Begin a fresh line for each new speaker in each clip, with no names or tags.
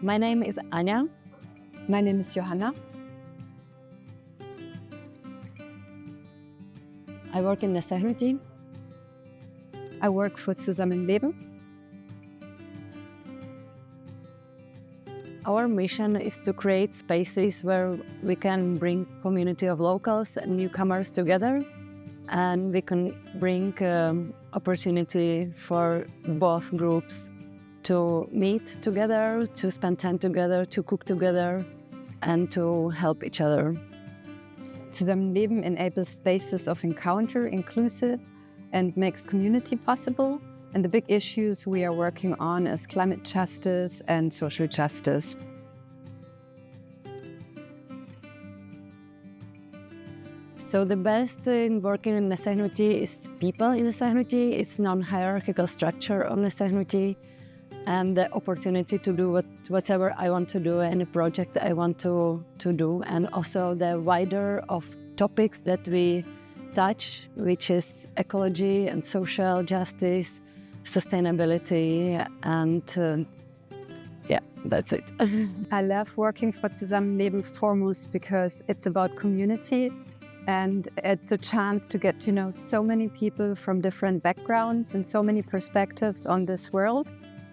My name is Anna.
My name is Johanna.
I work in Nesehnuti.
I work for Zusammen Leben.
Our mission is to create spaces where we can bring community of locals and newcomers together, and we can bring opportunity for both groups to meet together, to spend time together, to cook together, and to help each other.
Zusammen Leben enables spaces of encounter, inclusive, and makes community possible. And the big issues we are working on is climate justice and social justice.
So the best in working in Nesehnuti is people in Nesehnuti. It's non-hierarchical structure of Nesehnuti, and the opportunity to do whatever I want to do, any project I want to do, and also the wider of topics that we touch, which is ecology and social justice, sustainability, and yeah, that's it.
I love working for Zusammen Leben foremost because it's about community, and it's a chance to get to know so many people from different backgrounds and so many perspectives on this world.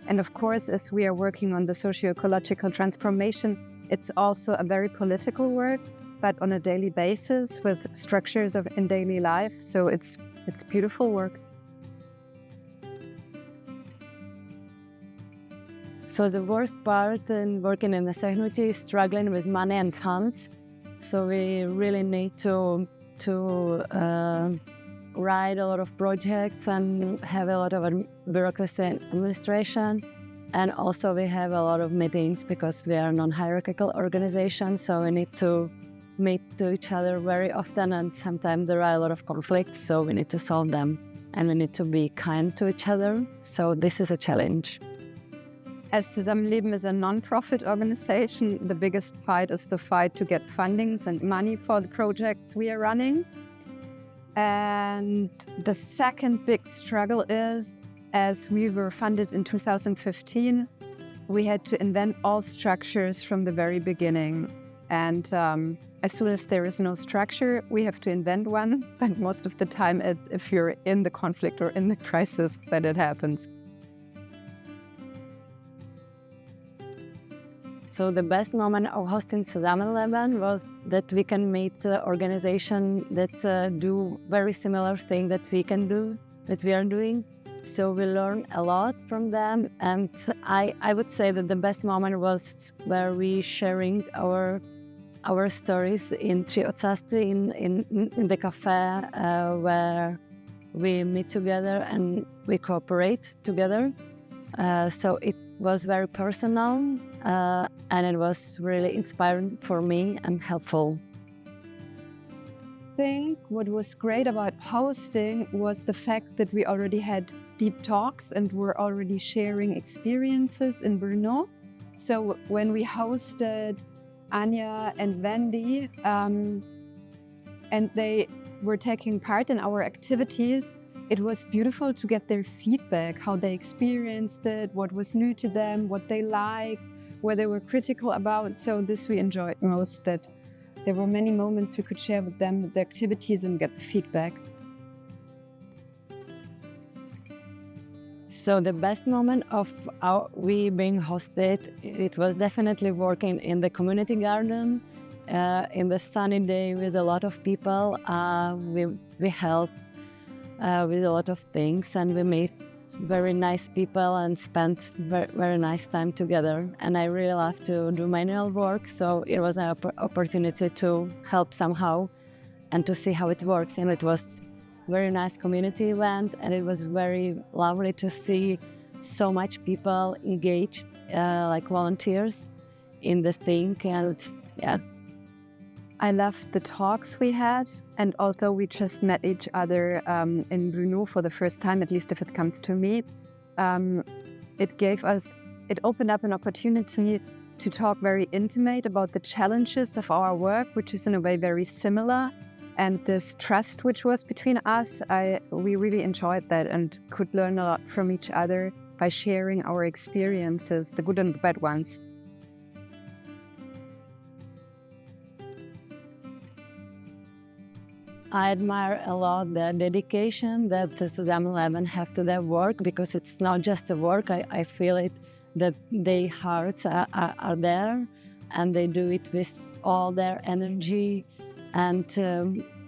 And of course, as we are working on the socio-ecological transformation, it's also a very political work, but on a daily basis with structures in daily life. So it's beautiful work.
So the worst part in working in Nesehnuti is struggling with money and funds. So we really need to write a lot of projects and have a lot of bureaucracy and administration. And also we have a lot of meetings because we are a non-hierarchical organization. So we need to meet to each other very often, and sometimes there are a lot of conflicts. So we need to solve them, and we need to be kind to each other. So this is a challenge.
As Zusammen Leben is a non-profit organization, the biggest fight is the fight to get fundings and money for the projects we are running. And the second big struggle is, as we were funded in 2015, we had to invent all structures from the very beginning. And as soon as there is no structure, we have to invent one. But most of the time, it's if you're in the conflict or in the crisis that it happens.
So the best moment of hosting Zusammen Leben was that we can meet organizations that do very similar thing that we can do, that we are doing. So we learn a lot from them. And I would say that the best moment was where we sharing our stories in Triocasti, in the cafe where we meet together and we cooperate together. So it was very personal, and it was really inspiring for me and helpful.
I think what was great about hosting was the fact that we already had deep talks and were already sharing experiences in Brno. So when we hosted Anya and Wendy, and they were taking part in our activities, it was beautiful to get their feedback, how they experienced it, what was new to them, what they liked, what they were critical about. So this we enjoyed most, that there were many moments we could share with them the activities and get the feedback.
So the best moment of we being hosted, it was definitely working in the community garden, in the sunny day with a lot of people. We helped with a lot of things, and we met very nice people and spent very nice time together. And I really love to do manual work, so it was an opportunity to help somehow and to see how it works. And it was very nice community event, and it was very lovely to see so much people engaged, like volunteers in the thing. And yeah,
I loved the talks we had, and although we just met each other in Brno for the first time, at least if it comes to me, it opened up an opportunity to talk very intimate about the challenges of our work, which is in a way very similar. And this trust which was between us, we really enjoyed that and could learn a lot from each other by sharing our experiences, the good and the bad ones.
I admire a lot the dedication that the Zusammen Leben have to their work, because it's not just a work. I feel it that their hearts are there, and they do it with all their energy, and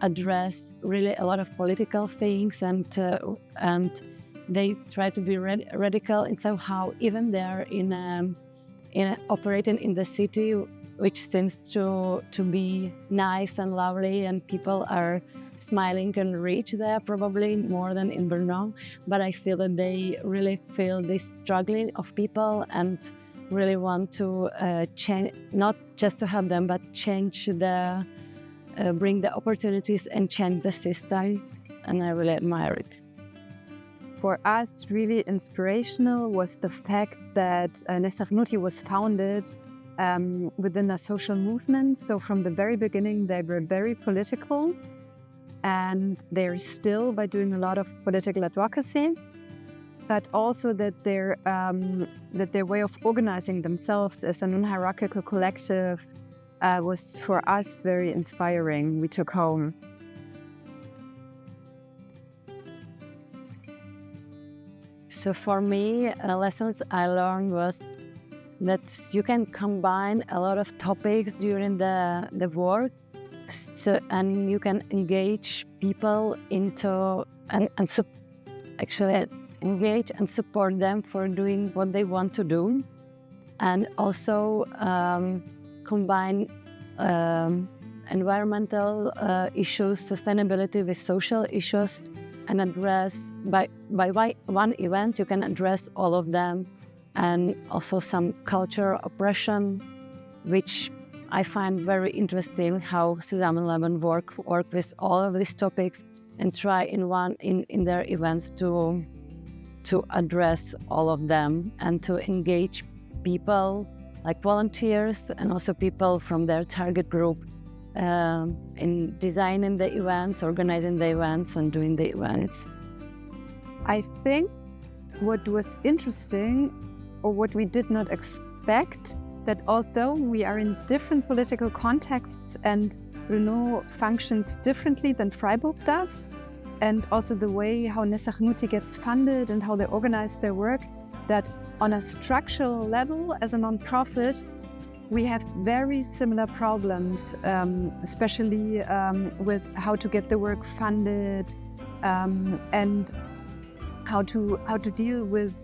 address really a lot of political things, and they try to be radical, and somehow even they're in operating in the city, which seems to be nice and lovely, and people are smiling and rich there, probably more than in Brno. But I feel that they really feel this struggling of people and really want to change, not just to help them, but change bring the opportunities and change the system. And I really admire it.
For us, really inspirational was the fact that NESEHNUTÍ was founded within a social movement. So from the very beginning, they were very political, and they're still by doing a lot of political advocacy, but also that their way of organizing themselves as a non-hierarchical collective was for us very inspiring. We took home.
So for me, lessons I learned was that you can combine a lot of topics during the work, and you can engage people into actually engage and support them for doing what they want to do, and also combine environmental issues, sustainability with social issues, and address by one event you can address all of them, and also some cultural oppression, which I find very interesting how Zusammen Leben work with all of these topics and try in their events to address all of them and to engage people like volunteers and also people from their target group in designing the events, organizing the events, and doing the events.
I think what was interesting, or what we did not expect, that although we are in different political contexts and Brno functions differently than Freiburg does, and also the way how NESEHNUTÍ gets funded and how they organize their work, that on a structural level as a non-profit, we have very similar problems, especially with how to get the work funded, and how to deal with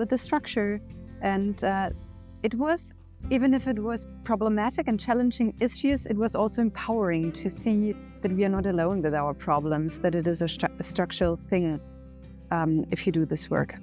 the structure. And it was, even if it was problematic and challenging issues, it was also empowering to see that we are not alone with our problems, that it is a structural thing if you do this work.